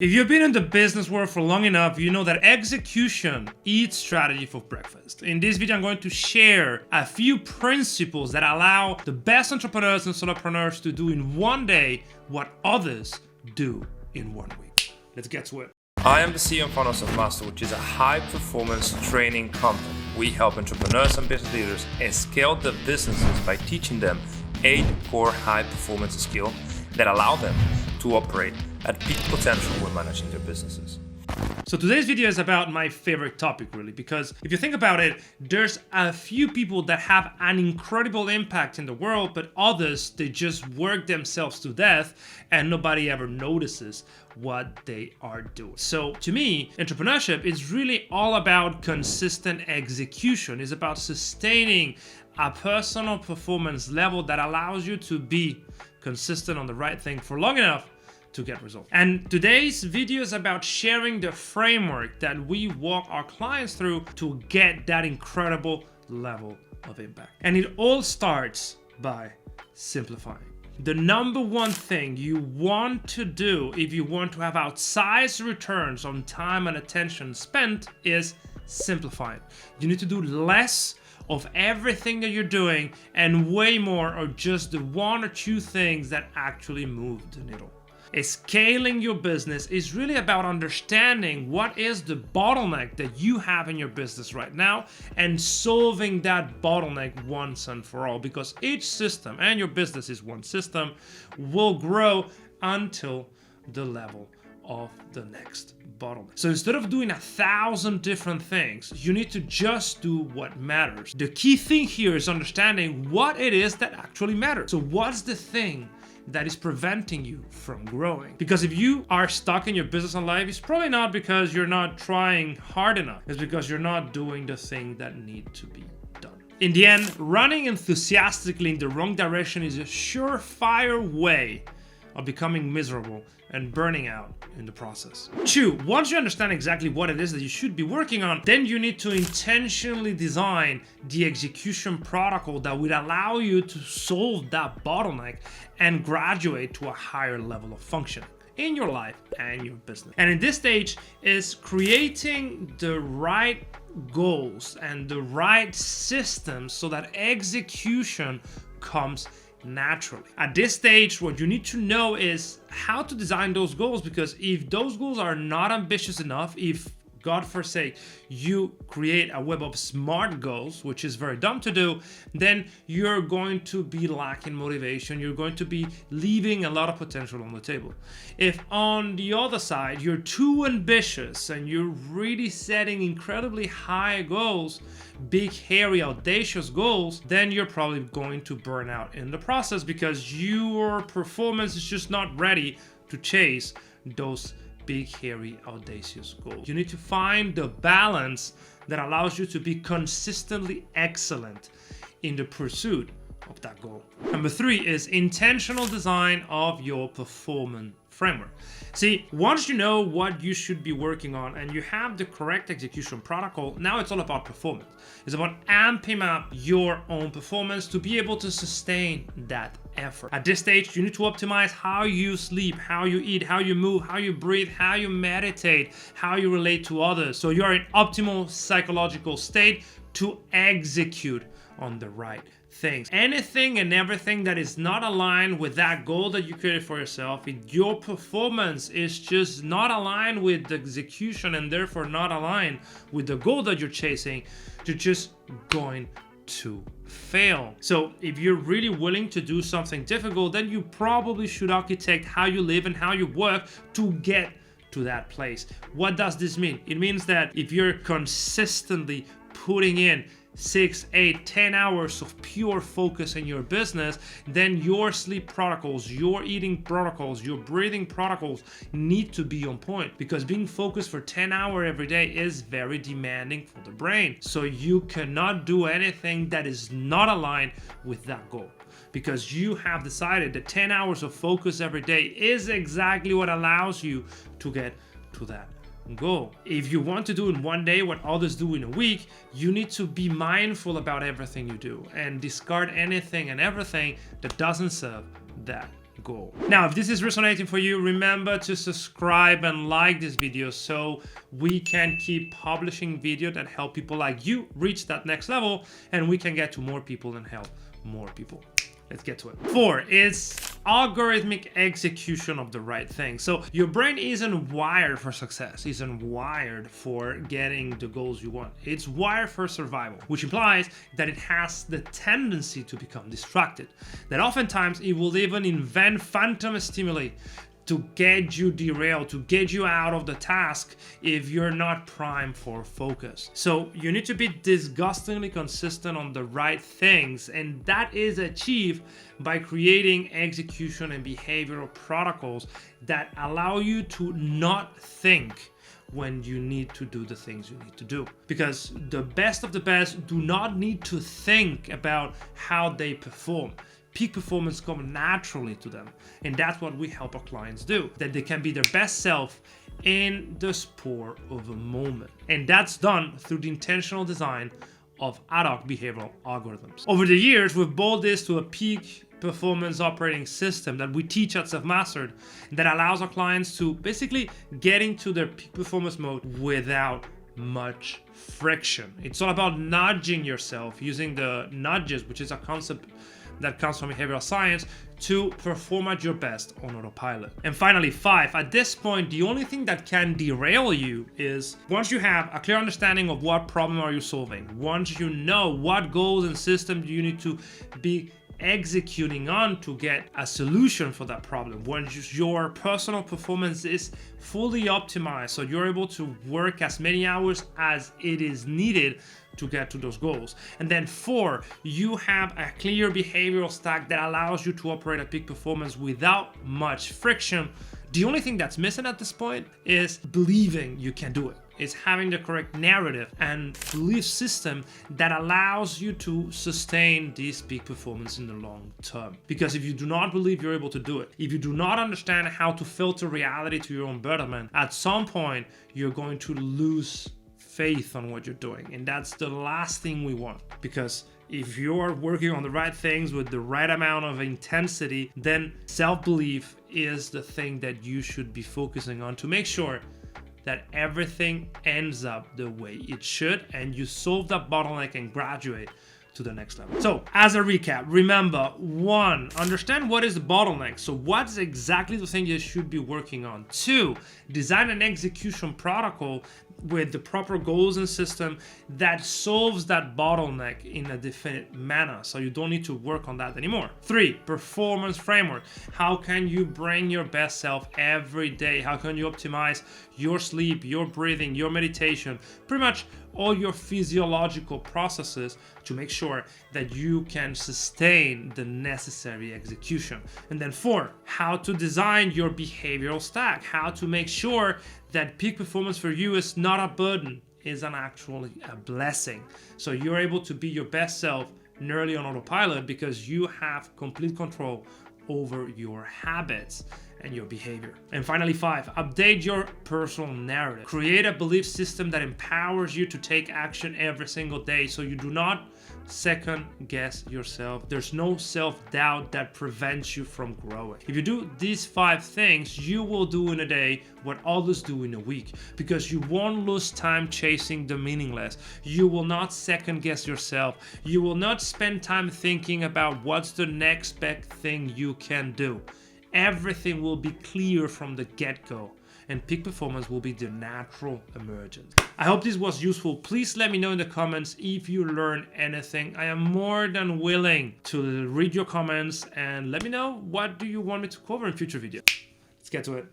If you've been in the business world for long enough, you know that execution eats strategy for breakfast. In this video, I'm going to share a few principles that allow the best entrepreneurs and solopreneurs to do in one day what others do in 1 week. Let's get to it. I am the CEO and founder of Selfmastered, which is a high-performance training company. We help entrepreneurs and business leaders scale their businesses by teaching them 8 core high-performance skills that allow them to operate at peak potential when managing their businesses. So today's video is about my favorite topic, really, because if you think about it, there's a few people that have an incredible impact in the world, but others, they just work themselves to death and nobody ever notices what they are doing. So to me, entrepreneurship is really all about consistent execution. It's about sustaining a personal performance level that allows you to be consistent on the right thing for long enough to get results. And today's video is about sharing the framework that we walk our clients through to get that incredible level of impact. And it all starts by simplifying. The number one thing you want to do if you want to have outsized returns on time and attention spent is simplifying. You need to do less of everything that you're doing and way more of just the 1 or 2 things that actually move the needle. Scaling your business is really about understanding what is the bottleneck that you have in your business right now and solving that bottleneck once and for all, because each system, and your business is one system, will grow until the level of the next bottleneck. So instead of doing 1,000 different things, you need to just do what matters. The key thing here is understanding what it is that actually matters. So what's the thing that is preventing you from growing? Because if you are stuck in your business and life, it's probably not because you're not trying hard enough. It's because you're not doing the thing that need to be done. In the end, running enthusiastically in the wrong direction is a surefire way of becoming miserable and burning out in the process. 2, once you understand exactly what it is that you should be working on, then you need to intentionally design the execution protocol that would allow you to solve that bottleneck and graduate to a higher level of functioning in your life and your business. And in this stage is creating the right goals and the right systems so that execution comes naturally. At this stage, what you need to know is how to design those goals, because if those goals are not ambitious enough, if God forsake, you create a web of smart goals, which is very dumb to do, then you're going to be lacking motivation. You're going to be leaving a lot of potential on the table. If on the other side, you're too ambitious and you're really setting incredibly high goals, big, hairy, audacious goals, then you're probably going to burn out in the process because your performance is just not ready to chase those big, hairy, audacious goals. You need to find the balance that allows you to be consistently excellent in the pursuit of that goal. Number 3 is intentional design of your performance framework. See, once you know what you should be working on and you have the correct execution protocol, now it's all about performance. It's about amping up your own performance to be able to sustain that effort. At this stage, you need to optimize how you sleep, how you eat, how you move, how you breathe, how you meditate, how you relate to others. So you're in optimal psychological state to execute on the right things. Anything and everything that is not aligned with that goal that you created for yourself, if your performance is just not aligned with the execution and therefore not aligned with the goal that you're chasing, you're just going to fail. So if you're really willing to do something difficult, then you probably should architect how you live and how you work to get to that place. What does this mean? It means that if you're consistently putting in 6, 8, 10 hours of pure focus in your business, then your sleep protocols, your eating protocols, your breathing protocols need to be on point, because being focused for 10 hours every day is very demanding for the brain. So you cannot do anything that is not aligned with that goal, because you have decided that 10 hours of focus every day is exactly what allows you to get to that goal. If you want to do in 1 day what others do in a week, you need to be mindful about everything you do and discard anything and everything that doesn't serve that goal. Now, if this is resonating for you, remember to subscribe and like this video so we can keep publishing videos that help people like you reach that next level, and we can get to more people and help more people. Let's get to it. 4 is algorithmic execution of the right thing. So your brain isn't wired for success, isn't wired for getting the goals you want. It's wired for survival, which implies that it has the tendency to become distracted. That oftentimes it will even invent phantom stimuli to get you derailed, to get you out of the task if you're not primed for focus. So you need to be disgustingly consistent on the right things, and that is achieved by creating execution and behavioral protocols that allow you to not think when you need to do the things you need to do. Because the best of the best do not need to think about how they perform. Peak performance comes naturally to them, and that's what we help our clients do, that they can be their best self in the spur of a moment. And that's done through the intentional design of ad hoc behavioral algorithms. Over the years, we've built this to a peak performance operating system that we teach at Selfmastered that allows our clients to basically get into their peak performance mode without much friction. It's all about nudging yourself, using the nudges, which is a concept that comes from behavioral science, to perform at your best on autopilot. And finally, 5, at this point, the only thing that can derail you is once you have a clear understanding of what problem are you solving, once you know what goals and systems you need to be executing on to get a solution for that problem, once your personal performance is fully optimized so you're able to work as many hours as it is needed to get to those goals. And then 4, you have a clear behavioral stack that allows you to operate at peak performance without much friction. The only thing that's missing at this point is believing you can do it. It's having the correct narrative and belief system that allows you to sustain this peak performance in the long term. Because if you do not believe you're able to do it, if you do not understand how to filter reality to your own betterment, at some point you're going to lose faith on what you're doing. And that's the last thing we want. Because if you're working on the right things with the right amount of intensity, then self-belief is the thing that you should be focusing on to make sure that everything ends up the way it should and you solve that bottleneck and graduate to the next level. So as a recap, remember, 1, understand what is the bottleneck. So what's exactly the thing you should be working on? 2, design an execution protocol with the proper goals and system that solves that bottleneck in a definite manner, so you don't need to work on that anymore. 3, performance framework. How can you bring your best self every day? How can you optimize your sleep, your breathing, your meditation, pretty much all your physiological processes to make sure that you can sustain the necessary execution. And then 4, how to design your behavioral stack, how to make sure that peak performance for you is not a burden, is actually a blessing. So you're able to be your best self nearly on autopilot because you have complete control over your habits and your behavior. And finally, 5, update your personal narrative. Create a belief system that empowers you to take action every single day so you do not second guess yourself. There's no self-doubt that prevents you from growing. If you do these 5 things, you will do in a day what others do in a week, because you won't lose time chasing the meaningless. You will not second guess yourself. You will not spend time thinking about what's the next best thing you can do. Everything will be clear from the get-go, and peak performance will be the natural emergence. I hope this was useful. Please let me know in the comments if you learned anything. I am more than willing to read your comments and let me know what do you want me to cover in future videos. Let's get to it.